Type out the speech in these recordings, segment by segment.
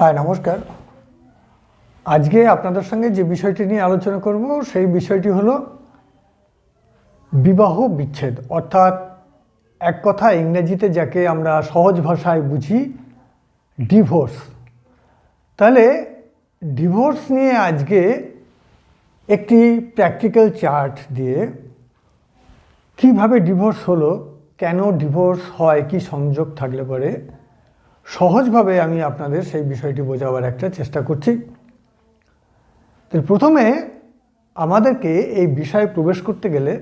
হ্যাঁ, নমস্কার। আজকে আপনাদের সঙ্গে যে বিষয়টি নিয়ে আলোচনা করব সেই বিষয়টি হলো বিবাহ বিচ্ছেদ, অর্থাৎ এক কথা ইংরেজিতে যাকে আমরা সহজ ভাষায় বুঝি ডিভোর্স। তাহলে ডিভোর্স নিয়ে আজকে একটি প্র্যাকটিক্যাল চার্ট দিয়ে কিভাবে ডিভোর্স হলো, কেন ডিভোর্স হয়, কি সংযোগ থাকলে পরে সহজভাবে আমি আপনাদের সেই বিষয়টি বোঝাবার একটা চেষ্টা করছি। তো প্রথমে আমাদেরকে এই বিষয়ে প্রবেশ করতে গেলে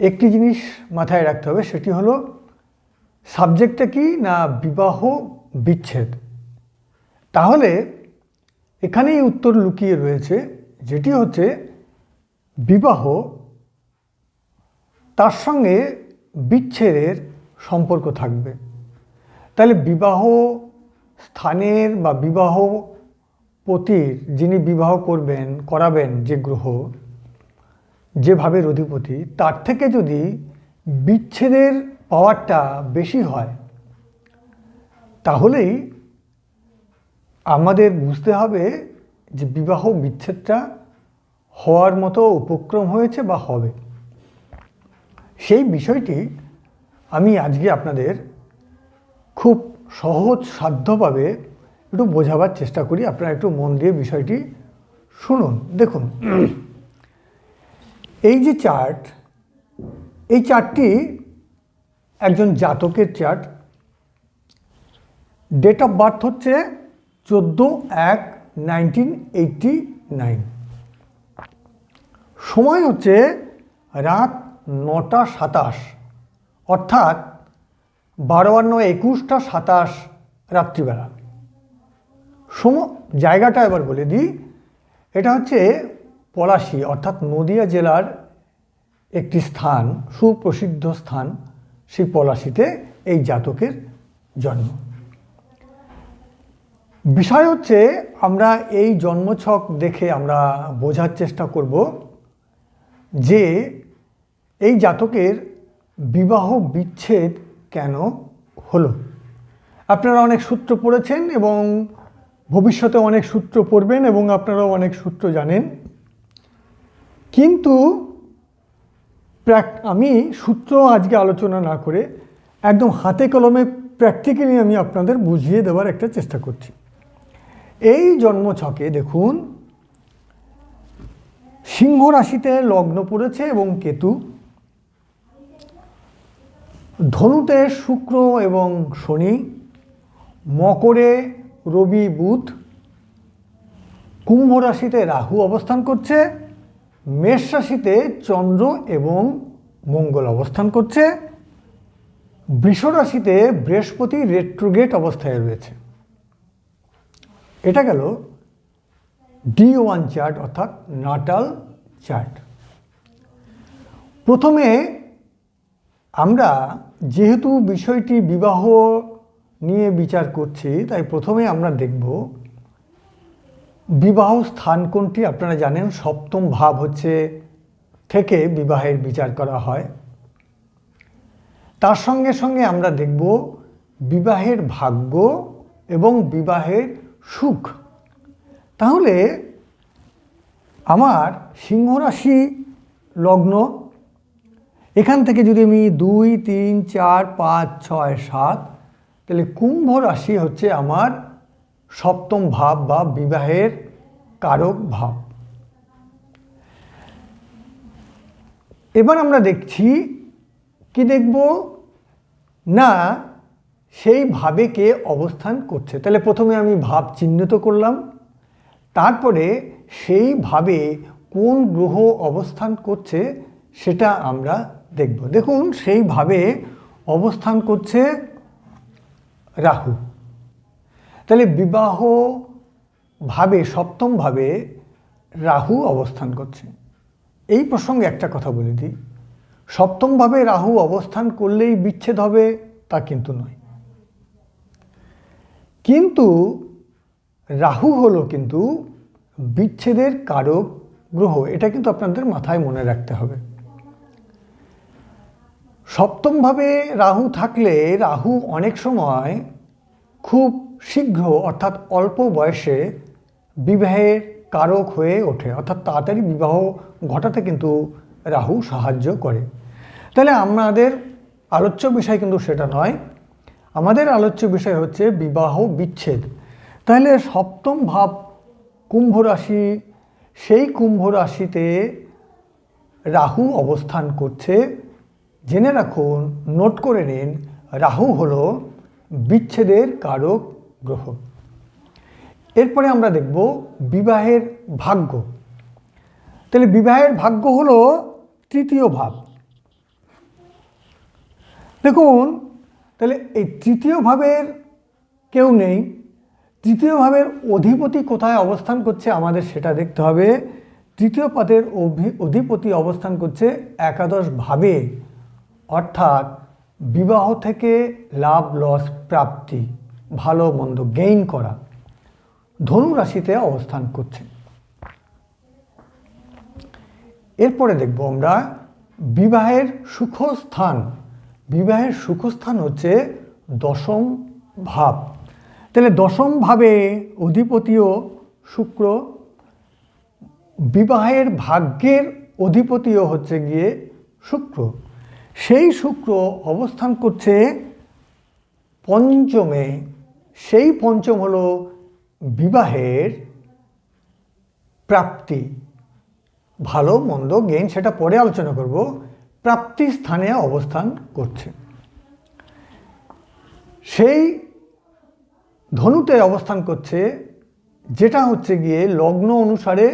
একটি জিনিস মাথায় রাখতে হবে, সেটি হলো সাবজেক্টটা কি না বিবাহ বিচ্ছেদ। তাহলে এখানেই উত্তর লুকিয়ে রয়েছে, যেটি হচ্ছে বিবাহ, তার সঙ্গে বিচ্ছেদের সম্পর্ক থাকবে। তাহলে বিবাহ স্থানের বা বিবাহ পতির, যিনি বিবাহ করাবেন যে গ্রহ, যে ভাবের অধিপতি, তার থেকে যদি বিচ্ছেদের পাওয়ারটা বেশি হয়, তাহলেই আমাদের বুঝতে হবে যে বিবাহ বিচ্ছেদটা হওয়ার মতো উপক্রম হয়েছে বা হবে। সেই বিষয়টি আমি আজকে আপনাদের খুব সহজ সাধ্যভাবে একটু বোঝাবার চেষ্টা করি। আপনারা একটু মন দিয়ে বিষয়টি শুনুন। দেখুন, এই যে চার্ট, এই চার্টটি একজন জাতকের চার্ট। ডেট অফ বার্থ হচ্ছে 14/1/1989। সময় হচ্ছে রাত 9টা 27, অর্থাৎ 12/21/27 রাত্রিবেলা। জায়গাটা এবার বলে দিই, এটা হচ্ছে পলাশী, অর্থাৎ নদিয়া জেলার একটি স্থান, সুপ্রসিদ্ধ স্থান। সেই পলাশীতে এই জাতকের জন্ম। বিষয় হচ্ছে, আমরা এই জন্মছক দেখে আমরা বোঝার চেষ্টা করব যে এই জাতকের বিবাহ বিচ্ছেদ কেন হলো। আপনারা অনেক সূত্র পড়েছেন এবং ভবিষ্যতে অনেক সূত্র পড়বেন এবং আপনারাও অনেক সূত্র জানেন, কিন্তু আমি সূত্র আজকে আলোচনা না করে একদম হাতে কলমে প্র্যাকটিক্যালি আমি আপনাদের বুঝিয়ে দেওয়ার একটা চেষ্টা করছি। এই জন্মছকে দেখুন, সিংহ রাশিতে লগ্ন পড়েছে এবং কেতু, ধনুতে শুক্র এবং শনি, মকরে রবি বুধ, কুম্ভ রাশিতে রাহু অবস্থান করছে, মেষ রাশিতে চন্দ্র এবং মঙ্গল অবস্থান করছে, বৃষ রাশিতে বৃহস্পতি রেট্রোগেট অবস্থায় রয়েছে। এটা গেল D1 চার্ট, অর্থাৎ নাটাল চার্ট। প্রথমে আমরা যেহেতু বিষয়টি বিবাহ নিয়ে বিচার করছি, তাই প্রথমে আমরা দেখব বিবাহ স্থান কোনটি। আপনারা জানেন সপ্তম ভাব হচ্ছে থেকে বিবাহের বিচার করা হয়। তার সঙ্গে সঙ্গে আমরা দেখব বিবাহের ভাগ্য এবং বিবাহের সুখ। তাহলে আমার সিংহ রাশি লগ্ন, এখান থেকে যদি আমি 2, 3, 4, 5, 6, 7, তাহলে কুম্ভ রাশি হচ্ছে আমার সপ্তম ভাব বা বিবাহের কারক ভাব। এবার আমরা দেখছি কি দেখব না, সেই ভাবে কে অবস্থান করছে। তাহলে প্রথমে আমি ভাব চিহ্নিত করলাম, তারপরে সেই ভাবে কোন গ্রহ অবস্থান করছে সেটা আমরা দেখব। দেখুন, সেই ভাবে অবস্থান করছে রাহু। তাহলে বিবাহ ভাবে, সপ্তম ভাবে রাহু অবস্থান করছে। এই প্রসঙ্গে একটা কথা বলে দিই, সপ্তম ভাবে রাহু অবস্থান করলেই বিচ্ছেদ হবে তা কিন্তু নয়। কিন্তু রাহু হলো কিন্তু বিচ্ছেদের কারক গ্রহ, এটা কিন্তু আপনাদের মাথায় মনে রাখতে হবে। সপ্তম ভাবে রাহু থাকলে রাহু অনেক সময় খুব শীঘ্র অর্থাৎ অল্প বয়সে বিবাহের কারক হয়ে ওঠে, অর্থাৎ তাড়াতাড়ি বিবাহ ঘটাতে কিন্তু রাহু সাহায্য করে। তাহলে আমাদের আলোচ্য বিষয় কিন্তু সেটা নয়, আমাদের আলোচ্য বিষয় হচ্ছে বিবাহ বিচ্ছেদ। তাহলে সপ্তম ভাব কুম্ভ রাশি, সেই কুম্ভ রাশিতে রাহু অবস্থান করছে। জেনে রাখুন, নোট করে নিন, রাহু হলো বিচ্ছেদের কারক গ্রহ। এরপরে আমরা দেখব বিবাহের ভাগ্য। তাহলে বিবাহের ভাগ্য হলো তৃতীয় ভাব। দেখুন, তাহলে এই তৃতীয় ভাবের কেউ নেই, তৃতীয় ভাবের অধিপতি কোথায় অবস্থান করছে আমাদের সেটা দেখতে হবে। তৃতীয় পদের অধিপতি অবস্থান করছে একাদশ ভাবে, অর্থাৎ বিবাহ থেকে লাভ লস প্রাপ্তি, ভালো মন্দ গেইন করা, ধনু রাশিতে অবস্থান করছে। এরপরে দেখব আমরা বিবাহের সুখস্থান। বিবাহের সুখস্থান হচ্ছে দশম ভাব। তাহলে দশম ভাবে অধিপতিও শুক্র, বিবাহের ভাগ্যের অধিপতিও হচ্ছে গিয়ে শুক্র। সেই শুক্র অবস্থান করছে পঞ্চমে। সেই পঞ্চম হলো বিবাহের প্রাপ্তি, ভালো মন্দ গেইন, সেটা পরে আলোচনা করব। প্রাপ্তি স্থানে অবস্থান করছে। সেই ধনুতে অবস্থান করছে, যেটা হচ্ছে গিয়ে লগ্ন অনুসারে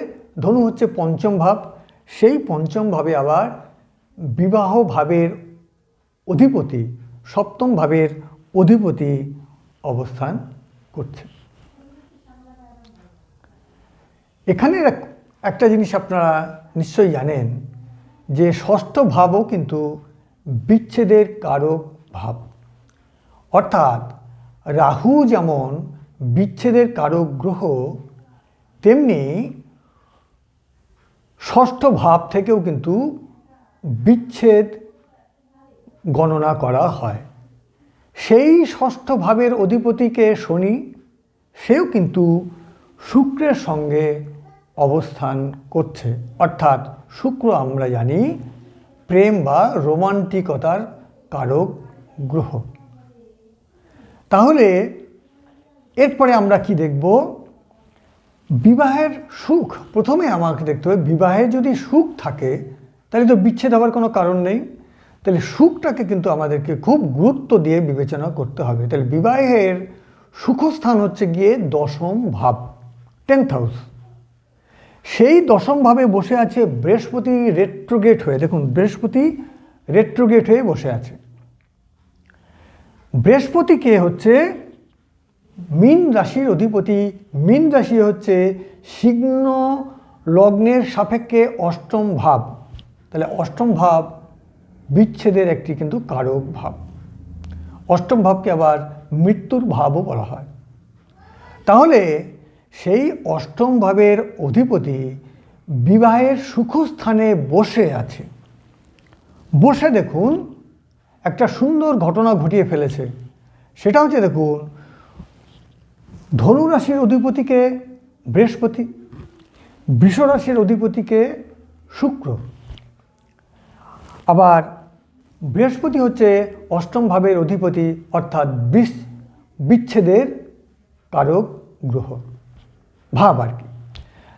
ধনু হচ্ছে পঞ্চম ভাব। সেই পঞ্চম ভাবে আবার বিবাহ ভাবের অধিপতি, সপ্তম ভাবের অধিপতি অবস্থান করছে। এখানে একটা জিনিস আপনারা নিশ্চয়ই জানেন যে ষষ্ঠ ভাবও কিন্তু বিচ্ছেদের কারক ভাব। অর্থাৎ রাহু যেমন বিচ্ছেদের কারক গ্রহ, তেমনি ষষ্ঠ ভাব থেকেও কিন্তু বিচ্ছেদ গণনা করা হয়। সেই ষষ্ঠ ভাবের অধিপতিকে শনি, সেও কিন্তু শুক্রের সঙ্গে অবস্থান করছে। অর্থাৎ শুক্র আমরা জানি প্রেম বা রোমান্টিকতার কারক গ্রহ। তাহলে এরপরে আমরা কি দেখব? বিবাহের সুখ। প্রথমে আমাকে দেখতে হবে বিবাহে যদি সুখ থাকে তাহলে তো বিচ্ছেদ হওয়ার কোনো কারণ নেই। তাহলে সুখটাকে কিন্তু আমাদেরকে খুব গুরুত্ব দিয়ে বিবেচনা করতে হবে। তাহলে বিবাহের সুখস্থান হচ্ছে গিয়ে দশম ভাব, 10th হাউস। সেই দশম ভাবে বসে আছে বৃহস্পতি রেট্রোগেট হয়ে। দেখুন, বৃহস্পতি রেট্রোগেট হয়ে বসে আছে। বৃহস্পতি কে হচ্ছে মীন রাশির অধিপতি। মীন রাশি হচ্ছে সিংহ লগ্নের সাপেক্ষে অষ্টম ভাব। তাহলে অষ্টম ভাব বিচ্ছেদের একটি কিন্তু কারক ভাব। অষ্টম ভাবকে আবার মৃত্যুর ভাবও বলা হয়। তাহলে সেই অষ্টম ভাবের অধিপতি বিবাহের সুখস্থানে বসে আছে। বসে দেখুন একটা সুন্দর ঘটনা ঘটিয়ে ফেলেছে। সেটা হচ্ছে, দেখুন, ধনু রাশির অধিপতিকে বৃহস্পতি, বৃষ রাশির অধিপতিকে শুক্র। আবার বৃহস্পতি হচ্ছে অষ্টম ভাবের অধিপতি, অর্থাৎ বিচ্ছেদের কারক গ্রহ, ভাব আর কি।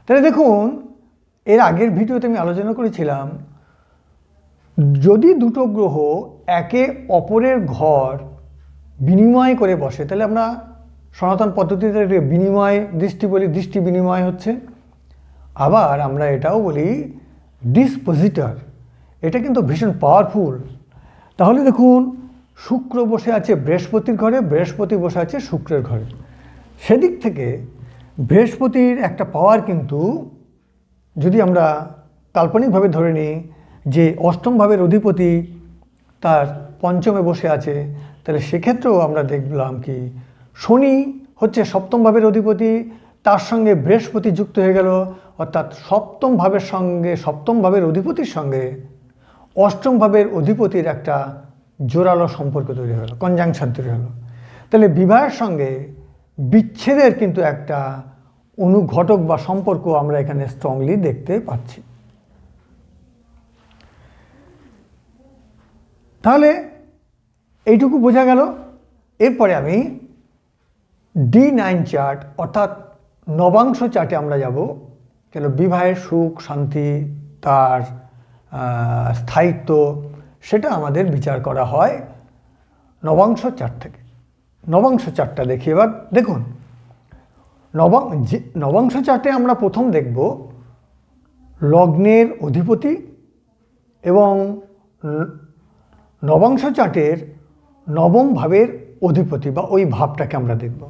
তাহলে দেখুন, এর আগের ভিডিওতে আমি আলোচনা করেছিলাম, যদি দুটো গ্রহ একে অপরের ঘর বিনিময় করে বসে, তাহলে আমরা সনাতন পদ্ধতিতে বিনিময় দৃষ্টি বলি, দৃষ্টি বিনিময় হচ্ছে। আবার আমরা এটাও বলি ডিসপোজিটর। এটা কিন্তু ভীষণ পাওয়ারফুল। তাহলে দেখুন, শুক্র বসে আছে বৃহস্পতির ঘরে, বৃহস্পতি বসে আছে শুক্রের ঘরে। সেদিক থেকে বৃহস্পতির একটা পাওয়ার কিন্তু, যদি আমরা কাল্পনিকভাবে ধরে নিই যে অষ্টম ভাবের অধিপতি তার পঞ্চমে বসে আছে, তাহলে সেক্ষেত্রেও আমরা দেখলাম কি শনি হচ্ছে সপ্তম ভাবের অধিপতি, তার সঙ্গে বৃহস্পতি যুক্ত হয়ে গেল। অর্থাৎ সপ্তম ভাবের সঙ্গে, সপ্তম ভাবের অধিপতির সঙ্গে অষ্টম ভাবের অধিপতির একটা জোরালো সম্পর্ক তৈরি হলো, কনজাংশন তৈরি হলো। তাহলে বিবাহের সঙ্গে বিচ্ছেদের কিন্তু একটা অনুঘটক বা সম্পর্ক আমরা এখানে স্ট্রংলি দেখতে পাচ্ছি। তাহলে এইটুকু বোঝা গেল। এরপরে আমি D9 চার্ট অর্থাৎ নবাংশ চার্টে আমরা যাব। কেন বিবাহের সুখ শান্তি, তার স্থায়িত্ব, সেটা আমাদের বিচার করা হয় নবাংশ চার্ট থেকে। নবাংশ চার্টটা দেখি এবার। দেখুন, নবাংশ চার্টে আমরা প্রথম দেখব লগ্নের অধিপতি এবং নবাংশ চার্টের নবম ভাবের অধিপতি বা ওই ভাবটাকে আমরা দেখব।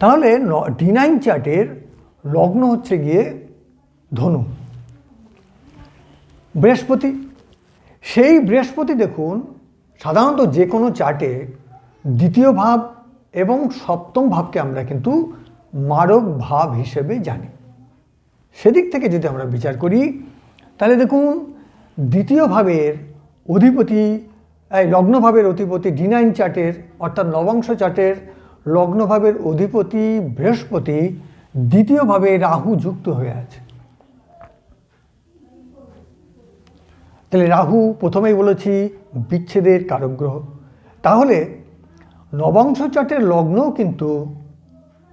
তাহলে D9 চার্টের লগ্ন হচ্ছে গিয়ে ধনু, বৃহস্পতি। সেই বৃহস্পতি দেখুন সাধারণত যে কোনো চার্টে দ্বিতীয় ভাব এবং সপ্তম ভাবকে আমরা কিন্তু মারক ভাব হিসেবে জানি। সেদিক থেকে যদি আমরা বিচার করি তাহলে দেখুন দ্বিতীয় ভাবের অধিপতি, লগ্নভাবের অধিপতি D9 চার্টের অর্থাৎ নবাংশ চার্টের লগ্নভাবের অধিপতি বৃহস্পতি দ্বিতীয়ভাবে রাহু যুক্ত হয়ে আছে। তাহলে রাহু প্রথমেই বলেছি বিচ্ছেদের কারক গ্রহ। তাহলে নবাংশ চার্টের লগ্নও কিন্তু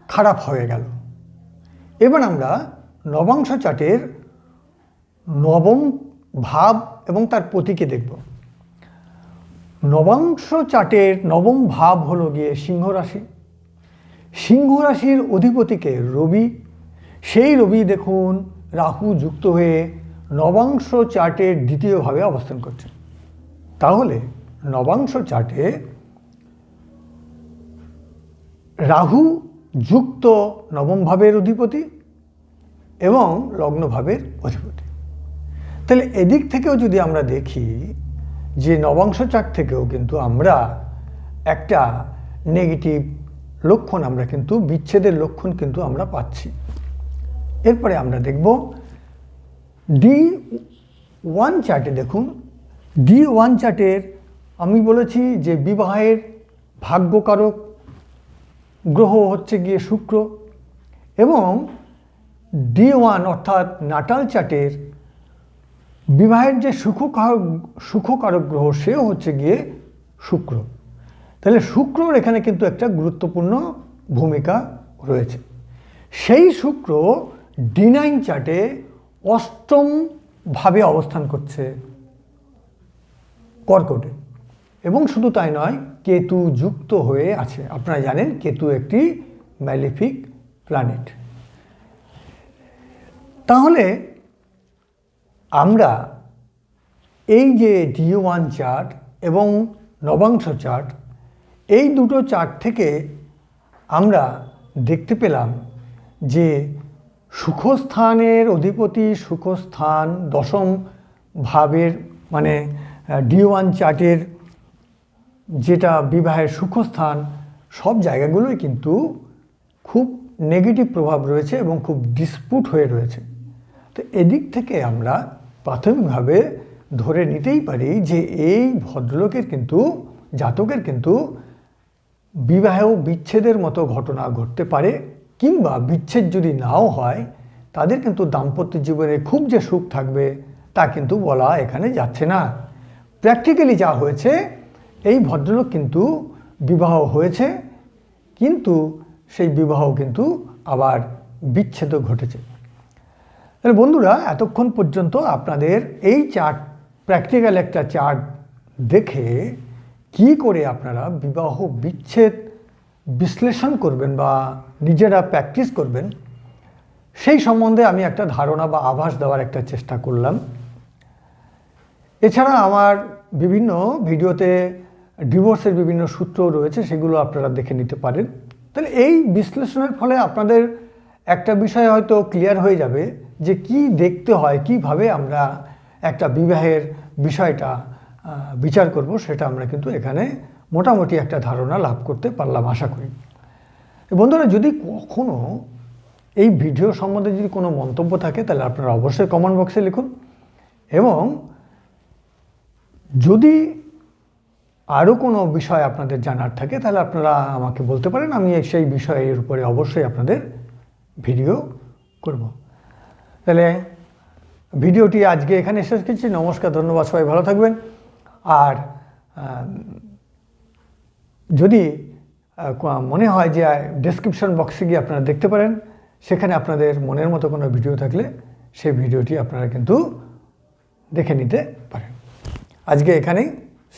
খারাপ হয়ে গেল। এবার আমরা নবাংশ চার্টের নবম ভাব এবং তার প্রতীকে দেখব। নবাংশ চার্টের নবম ভাব হলো গিয়ে সিংহ রাশি। সিংহ রাশির অধিপতিকে রবি। সেই রবি দেখুন রাহু যুক্ত হয়ে নবাংশ চার্টের দ্বিতীয় ভাবে অবস্থান করছে। তাহলে নবাংশ চার্টে রাহু যুক্ত নবম ভাবের অধিপতি এবং লগ্নভাবের অধিপতি। তাহলে এদিক থেকেও যদি আমরা দেখি যে নবাংশ চার্ট থেকেও কিন্তু আমরা একটা নেগেটিভ লক্ষণ, আমরা কিন্তু বিচ্ছেদের লক্ষণ কিন্তু আমরা পাচ্ছি। এরপরে আমরা দেখব D1 চার্টে। দেখুন D1 চার্টের আমি বলেছি যে বিবাহের ভাগ্যকারক গ্রহ হচ্ছে গিয়ে শুক্র এবং D1 অর্থাৎ নাটাল চার্টের বিবাহের যে সুখকারক গ্রহ সেও হচ্ছে গিয়ে শুক্র। তাহলে শুক্রর এখানে কিন্তু একটা গুরুত্বপূর্ণ ভূমিকা রয়েছে। সেই শুক্র D9 চার্টে অষ্টম ভাবে অবস্থান করছে কর্কটে এবং শুধু তাই নয় কেতু যুক্ত হয়ে আছে। আপনারা জানেন কেতু একটি ম্যালিফিক প্ল্যানেট। তাহলে আমরা এই যে D1 চার্ট এবং নবাংশ চার্ট, এই দুটো চার্ট থেকে আমরা দেখতে পেলাম যে সুখস্থানের অধিপতি সুখস্থান দশম ভাবের মানে D1 চার্টের যেটা বিবাহের সুখস্থান, সব জায়গাগুলোই কিন্তু খুব নেগেটিভ প্রভাব রয়েছে এবং খুব ডিসপুট হয়ে রয়েছে। তো এদিক থেকে আমরা প্রাথমিকভাবে ধরে নিতেই পারি যে এই ভদ্রলোকের কিন্তু জাতকের কিন্তু বিবাহ বিচ্ছেদের মতো ঘটনা ঘটতে পারে, কিংবা বিচ্ছেদ যদি নাও হয় তাদের কিন্তু দাম্পত্য জীবনে খুব যে সুখ থাকবে তা কিন্তু বলা এখানে যাচ্ছে না। প্র্যাকটিক্যালি যা হয়েছে, এই ভদ্রলোক কিন্তু বিবাহ হয়েছে কিন্তু সেই বিবাহ কিন্তু আবার বিচ্ছেদ ঘটেছে। তাহলে বন্ধুরা, এতক্ষণ পর্যন্ত আপনাদের এই চার্ট, প্র্যাকটিক্যাল একটা চার্ট দেখে কি করে আপনারা বিবাহ বিচ্ছেদ বিশ্লেষণ করবেন বা নিজেরা প্র্যাকটিস করবেন, সেই সম্বন্ধে আমি একটা ধারণা বা আভাস দেওয়ার একটা চেষ্টা করলাম। এছাড়া আমার বিভিন্ন ভিডিওতে ডিভোর্সের বিভিন্ন সূত্র রয়েছে, সেগুলো আপনারা দেখে নিতে পারেন। তাহলে এই বিশ্লেষণের ফলে আপনাদের একটা বিষয় হয়তো ক্লিয়ার হয়ে যাবে যে কি দেখতে হয়, কিভাবে আমরা একটা বিবাহের বিষয়টা বিচার করব, সেটা আমরা কিন্তু এখানে মোটামুটি একটা ধারণা লাভ করতে পারলাম আশা করি। বন্ধুরা, যদি কখনো এই ভিডিও সম্বন্ধে যদি কোনো মন্তব্য থাকে তাহলে আপনারা অবশ্যই কমেন্ট বক্সে লিখুন, এবং যদি আরও কোনো বিষয় আপনাদের জানার থাকে তাহলে আপনারা আমাকে বলতে পারেন, আমি সেই বিষয়ের উপরে অবশ্যই আপনাদের ভিডিও করব। তাহলে ভিডিওটি আজকে এখানে শেষ করছি। নমস্কার, ধন্যবাদ, সবাই ভালো থাকবেন। আর যদি মনে হয় যে ডেসক্রিপশন বক্সে গিয়ে আপনারা দেখতে পারেন, সেখানে আপনাদের মনের মতো কোনো ভিডিও থাকলে সেই ভিডিওটি আপনারা কিন্তু দেখে নিতে পারেন। আজকে এখানেই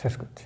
শেষ করছি।